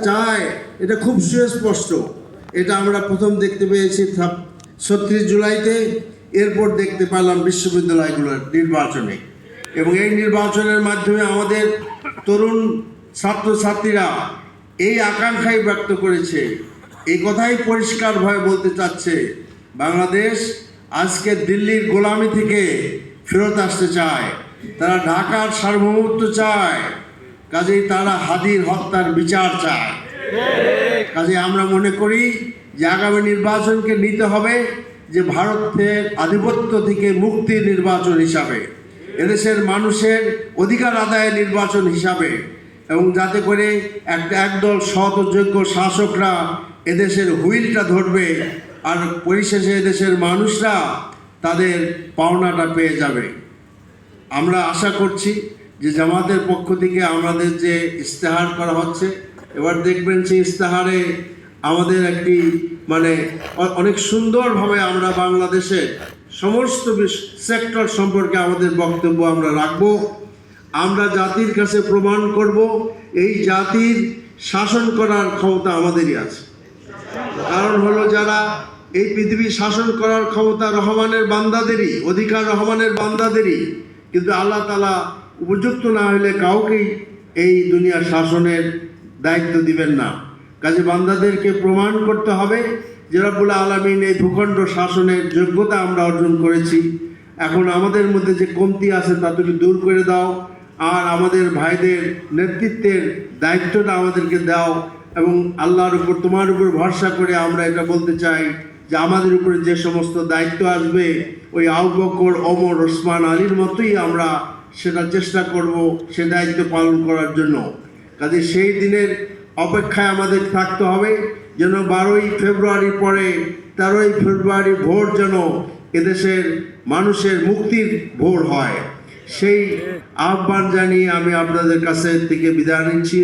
চায় এটা খুব সুস্পষ্ট। এটা আমরা প্রথম দেখতে পেয়েছি ৩৬ জুলাইতে, এরপর দেখতে পেলাম বিশ্ববিদ্যালয়গুলোর নির্বাচনে। এবং এই নির্বাচনের মাধ্যমে আমাদের তরুণ ছাত্রছাত্রীরা এই আকাঙ্ক্ষাই ব্যক্ত করেছে, এই কথাই পরিষ্কারভাবে বলতে চাচ্ছে, বাংলাদেশ আজকে দিল্লির গোলামি থেকে ফেরত আসতে চায়, তারা ঢাকার সার্বভৌমত্ব চায়, কাজেই তারা হাদির হত্যার বিচার চায়। কাজে আমরা মনে করি যে আগামী নির্বাচনকে নিতে হবে যে ভারতের আধিপত্য থেকে মুক্তির নির্বাচন হিসাবে, এদেশের মানুষের অধিকার আদায়ের নির্বাচন হিসাবে, এবং যাতে করে একদল সৎ ও যোগ্য শাসকরা এদেশের হুইলটা ধরবে আর পরিশেষে এদেশের মানুষরা তাদের পাওনাটা পেয়ে যাবে। আমরা আশা করছি যে জামাতের পক্ষ থেকে আমাদের যে ইস্তেহার করা হচ্ছে, এবার দেখবেন সেই ইস্তেহারে আমাদের একটি অনেক সুন্দরভাবে আমরা বাংলাদেশের সমস্ত সেক্টর সম্পর্কে আমাদের বক্তব্য আমরা রাখব। আমরা জাতির কাছে প্রমাণ করব এই জাতির শাসন করার ক্ষমতা আমাদেরই আছে। কারণ হলো যারা এই পৃথিবী শাসন করার ক্ষমতা রহমানের বান্দাদেরই, অধিকার রহমানের বান্দাদেরই, কিন্তু আল্লাহ তাআলা উপযুক্ত না হলে কাউকেই এই দুনিয়ার শাসনের দায়িত্ব দিবেন না। কাজে বান্দাদেরকে প্রমাণ করতে হবে যে রব্বুল আলামিন এই ভূখণ্ড শাসনের যোগ্যতা আমরা অর্জন করেছি। এখন আমাদের মধ্যে যে কমতি আছে তা তুমি দূর করে দাও, আর আমাদের ভাইদের নেতৃত্বের দায়িত্বটা আমাদেরকে দাও। এবং আল্লাহর উপর, তোমার উপর ভরসা করে আমরা এটা বলতে চাই যে আমাদের উপরে যে সমস্ত দায়িত্ব আসবে, ওই আবু বকর, ওমর, ওসমান, আলীর মতোই আমরা সেটা চেষ্টা করব সে দায়িত্ব পালন করার জন্য। কাজে সেই দিনের অপেক্ষায় আমাদের থাকতে হবে, যেন 12ই ফেব্রুয়ারির পরে 13ই ফেব্রুয়ারি ভোর যেন এদেশের মানুষের মুক্তির ভোর হয়। সেই আহ্বান জানিয়ে আমি আপনাদের কাছে থেকে বিদায় নিচ্ছি।